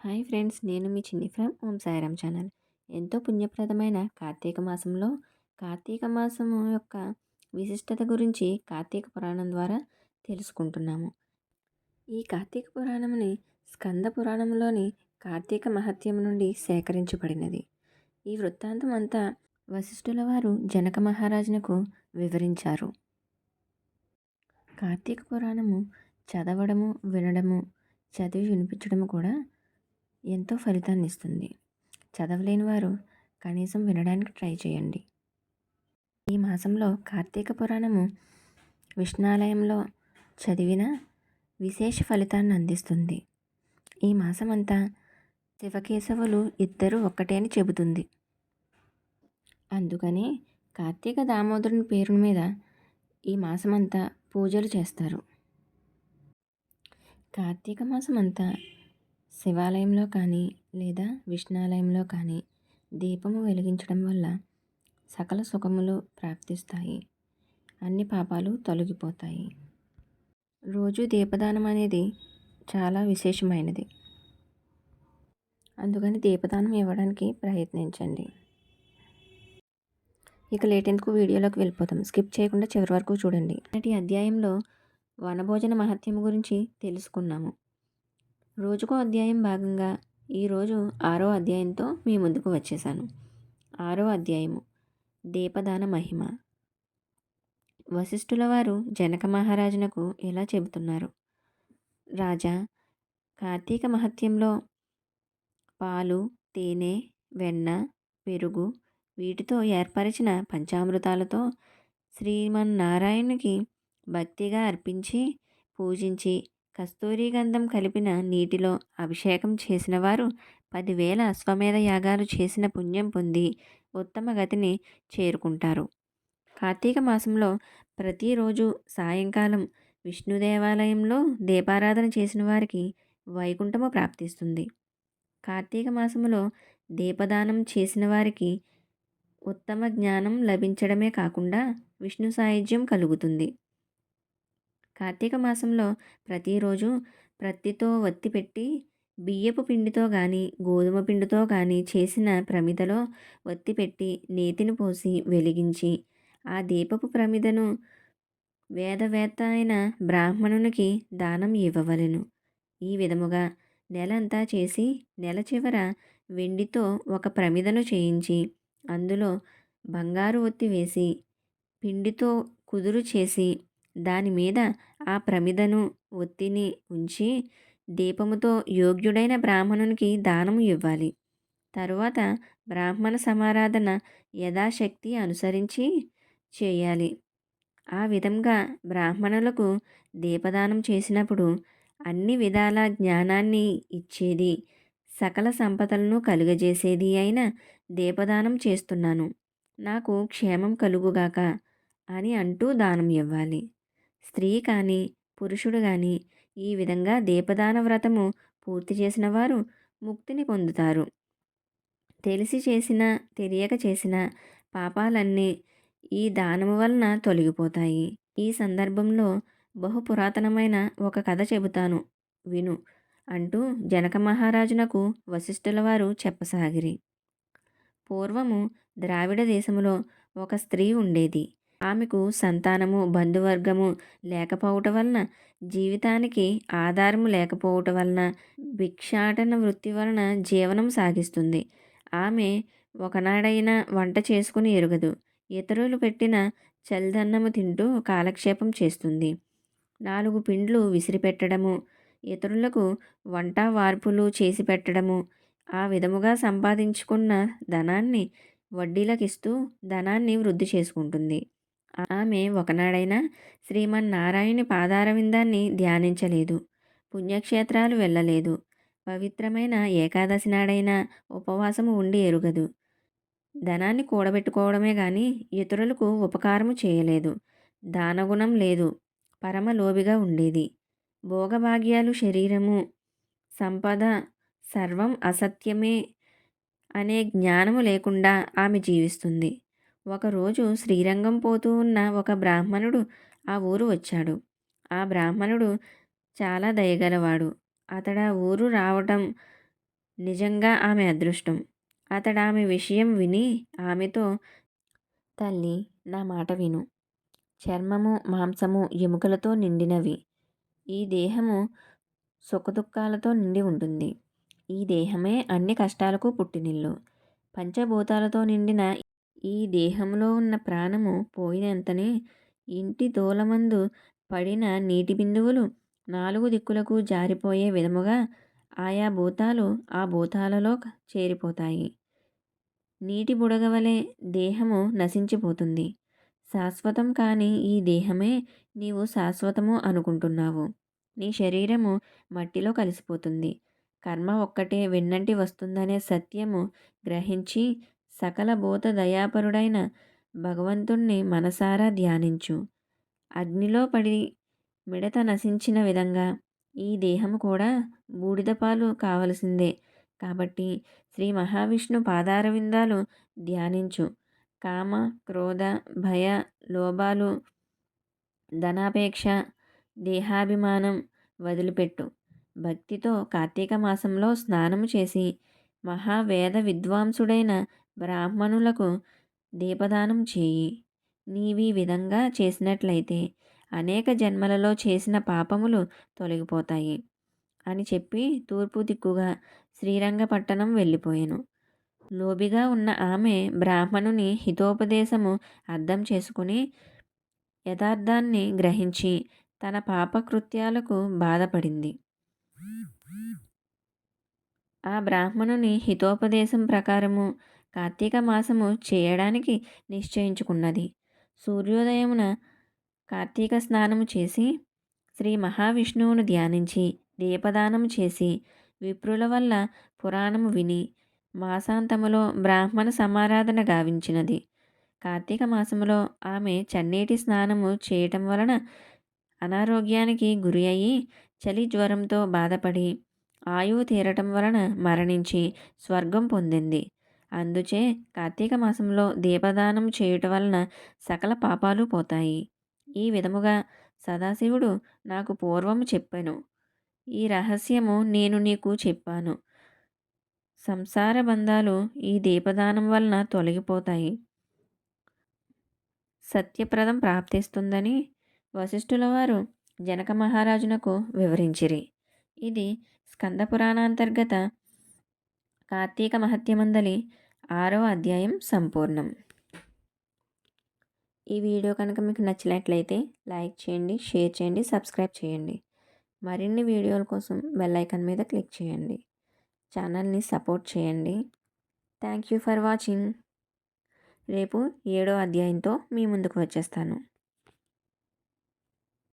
Hi friends, నేను మీ చిన్ని from Om Sairam channel. ఎంతో పుణ్యప్రదమైన కార్తీక మాసంలో కార్తీక మాసం యొక్క విశిష్టత గురించి కార్తీక పురాణం ద్వారా తెలుసుకుంటున్నాము. ఈ కార్తీక పురాణముని స్కంద పురాణంలోని కార్తీక మహత్యం నుండి సేకరించబడినది. ఈ వృత్తాంతం అంతా వశిష్ఠుల వారు జనక మహారాజునకు వివరించారు. కార్తీక పురాణము చదవడము, వినడము, చదివి వినిపించడము కూడా ఎంతో ఫలితాన్ని ఇస్తుంది. చదవలేని వారు కనీసం వినడానికి ట్రై చేయండి. ఈ మాసంలో కార్తీక పురాణము విష్ణాలయంలో చదివిన విశేష ఫలితాన్ని అందిస్తుంది. ఈ మాసమంతా శివకేశవులు ఇద్దరు ఒక్కటే అని చెబుతుంది. అందుకని కార్తీక దామోదరుని పేరు మీద ఈ మాసమంతా పూజలు చేస్తారు. కార్తీక మాసం అంతా శివాలయంలో కానీ లేదా విష్ణాలయంలో కానీ దీపము వెలిగించడం వల్ల సకల సుఖములు ప్రాప్తిస్తాయి, అన్ని పాపాలు తొలగిపోతాయి. రోజు దీపదానం అనేది చాలా విశేషమైనది. అందుకని దీపదానం ఇవ్వడానికి ప్రయత్నించండి. ఇక లేట్ ఎందుకు వీడియోలోకి వెళ్ళిపోతాం. స్కిప్ చేయకుండా చివరి వరకు చూడండి. నేటి అధ్యాయంలో వనభోజన మహత్యం గురించి తెలుసుకున్నాము. రోజుకో అధ్యాయం భాగంగా ఈరోజు 6వ అధ్యాయంతో మీ ముందుకు వచ్చేసాను. 6వ అధ్యాయము దీపదాన మహిమ. వశిష్ఠుల వారు జనక మహారాజునకు ఇలా చెబుతున్నారు. రాజా, కార్తీక మహత్యంలో పాలు, తేనె, వెన్న, పెరుగు వీటితో ఏర్పరిచిన పంచామృతాలతో శ్రీమన్నారాయణునికి భక్తిగా అర్పించి పూజించి కస్తూరి గంధం కలిపిన నీటిలో అభిషేకం చేసిన వారు 10,000 అశ్వమేధ యాగాలు చేసిన పుణ్యం పొంది ఉత్తమ గతిని చేరుకుంటారు. కార్తీక మాసంలో ప్రతిరోజు సాయంకాలం విష్ణు దేవాలయంలో దీపారాధన చేసిన వారికి వైకుంఠము ప్రాప్తిస్తుంది. కార్తీక మాసములో దీపదానం చేసిన వారికి ఉత్తమ జ్ఞానం లభించడమే కాకుండా విష్ణు సాయుధ్యం కలుగుతుంది. కార్తీక మాసంలో ప్రతిరోజు ప్రత్తితో వత్తి పెట్టి బియ్యపు పిండితో కానీ గోధుమ పిండితో కానీ చేసిన ప్రమిదలో వత్తి పెట్టి నేతిని పోసి వెలిగించి ఆ దీపపు ప్రమిదను వేదవేత్త అయిన బ్రాహ్మణునికి దానం ఇవ్వవలెను. ఈ విధముగా నెలంతా చేసి నెల చివర వెండితో ఒక ప్రమిదను చేయించి అందులో బంగారు ఒత్తి వేసి పిండితో కుదురు చేసి దాని మీద ఆ ప్రమిదను ఒత్తిని ఉంచి దీపముతో యోగ్యుడైన బ్రాహ్మణునికి దానము ఇవ్వాలి. తరువాత బ్రాహ్మణ సమారాధన యథాశక్తి అనుసరించి చేయాలి. ఆ విధంగా బ్రాహ్మణులకు దీపదానం చేసినప్పుడు అన్ని విధాల జ్ఞానాన్ని ఇచ్చేది, సకల సంపదలను కలుగజేసేది అయిన దీపదానం చేస్తున్నాను, నాకు క్షేమం కలుగుగాక అని అంటూ దానం ఇవ్వాలి. స్త్రీ కానీ పురుషుడు కానీ ఈ విధంగా దీపదాన వ్రతము పూర్తి చేసిన వారు ముక్తిని పొందుతారు. తెలిసి చేసిన తెలియక చేసిన పాపాలన్నీ ఈ దానము వలన తొలగిపోతాయి. ఈ సందర్భంలో బహు పురాతనమైన ఒక కథ చెబుతాను విను అంటూ జనక మహారాజునకు వశిష్ఠుల వారు చెప్పసాగిరి. పూర్వము ద్రావిడ దేశములో ఒక స్త్రీ ఉండేది. ఆమెకు సంతానము బంధువర్గము లేకపోవటం వలన జీవితానికి ఆధారము లేకపోవటం వలన భిక్షాటన వృత్తి వలన జీవనం సాగిస్తుంది. ఆమె ఒకనాడైనా వంట చేసుకుని ఎరుగదు. ఇతరులు పెట్టిన చల్దన్నము తింటూ కాలక్షేపం చేస్తుంది. 4 పిండ్లు విసిరిపెట్టడము, ఇతరులకు వంట వార్పులు చేసి పెట్టడము, ఆ విధముగా సంపాదించుకున్న ధనాన్ని వడ్డీలకిస్తూ ధనాన్ని వృద్ధి చేసుకుంటుంది. ఆమె ఒకనాడైనా శ్రీమన్నారాయణుని పాదారవిందాన్ని ధ్యానించలేదు, పుణ్యక్షేత్రాలు వెళ్ళలేదు, పవిత్రమైన ఏకాదశి నాడైనా ఉపవాసము ఉండి ఎరుగదు. ధనాన్ని కూడబెట్టుకోవడమే కానీ ఇతరులకు ఉపకారము చేయలేదు. దానగుణం లేదు, పరమలోభిగా ఉండేది. భోగభాగ్యాలు, శరీరము, సంపద సర్వం అసత్యమే అనే జ్ఞానము లేకుండా ఆమె జీవిస్తుంది. ఒకరోజు శ్రీరంగం పోతూ ఉన్న ఒక బ్రాహ్మణుడు ఆ ఊరు వచ్చాడు. ఆ బ్రాహ్మణుడు చాలా దయగలవాడు. అతడు ఆ ఊరు రావటం నిజంగా ఆమె అదృష్టం. అతడు ఆమె విషయం విని ఆమెతో, తల్లి, నా మాట విను. చర్మము, మాంసము, ఎముకలతో నిండినవి. ఈ దేహము సుఖదుఖాలతో నిండి ఉంటుంది. ఈ దేహమే అన్ని కష్టాలకు పుట్టినిల్లు. పంచభూతాలతో నిండిన ఈ దేహంలో ఉన్న ప్రాణము పోయినంతనే ఇంటి దూలమందు పడిన నీటి బిందువులు నాలుగు దిక్కులకు జారిపోయే విధముగా ఆయా భూతాలు ఆ భూతాలలో చేరిపోతాయి. నీటి బుడగవలే దేహము నశించిపోతుంది. శాశ్వతం కాని ఈ దేహమే నీవు శాశ్వతము అనుకుంటున్నావు. నీ శరీరము మట్టిలో కలిసిపోతుంది. కర్మ ఒక్కటే వెన్నంటి వస్తుందనే సత్యము గ్రహించి సకల భూత దయాపరుడైన భగవంతుణ్ణి మనసారా ధ్యానించు. అగ్నిలో పడి మిడత నశించిన విధంగా ఈ దేహము కూడా బూడిదపాలు కావలసిందే. కాబట్టి శ్రీ మహావిష్ణు పాదారవిందాలు ధ్యానించు. కామ, క్రోధ, భయ, లోభాలు, ధనాపేక్ష, దేహాభిమానం వదిలిపెట్టు. భక్తితో కార్తీక మాసంలో స్నానము చేసి మహావేద విద్వాంసుడైన బ్రాహ్మణులకు దీపదానం చేయి. నీవీ విధంగా చేసినట్లయితే అనేక జన్మలలో చేసిన పాపములు తొలగిపోతాయి అని చెప్పి తూర్పు దిక్కుగా శ్రీరంగపట్టణం వెళ్ళిపోయాను. లోబిగా ఉన్న ఆమె బ్రాహ్మణుని హితోపదేశము అర్థం చేసుకుని యథార్థాన్ని గ్రహించి తన పాపకృత్యాలకు బాధపడింది. ఆ బ్రాహ్మణుని హితోపదేశం ప్రకారము కార్తీక మాసము చేయడానికి నిశ్చయించుకున్నది. సూర్యోదయమున కార్తీక స్నానము చేసి శ్రీ మహావిష్ణువును ధ్యానించి దీపదానము చేసి విప్రుల వల్ల పురాణము విని మాసాంతములో బ్రాహ్మణ సమారాధన గావించినది. కార్తీక మాసములో ఆమె చన్నీటి స్నానము చేయటం వలన అనారోగ్యానికి గురి అయి చలి జ్వరంతో బాధపడి ఆయువు తీరటం వలన మరణించి స్వర్గం పొందింది. అందుచే కార్తీక మాసంలో దీపదానం చేయుట వలన సకల పాపాలు పోతాయి. ఈ విధముగా సదాశివుడు నాకు పూర్వము చెప్పెను. ఈ రహస్యము నేను నీకు చెప్పాను. సంసార బంధాలు ఈ దీపదానం వలన తొలగిపోతాయి. సత్యప్రదం ప్రాప్తిస్తుందని వశిష్ఠుల వారు జనక మహారాజునకు వివరించిరి. ఇది స్కంద పురాణాంతర్గత కార్తీక మహత్యమందలి 6వ అధ్యాయం సంపూర్ణం. ఈ వీడియో కనుక మీకు నచ్చినట్లయితే లైక్ చేయండి, షేర్ చేయండి, సబ్స్క్రైబ్ చేయండి. మరిన్ని వీడియోల కోసం బెల్ ఐకాన్ మీద క్లిక్ చేయండి. ఛానల్ని సపోర్ట్ చేయండి. Thank you for watching. రేపు 7వ అధ్యాయంతో మీ ముందుకు వచ్చేస్తాను.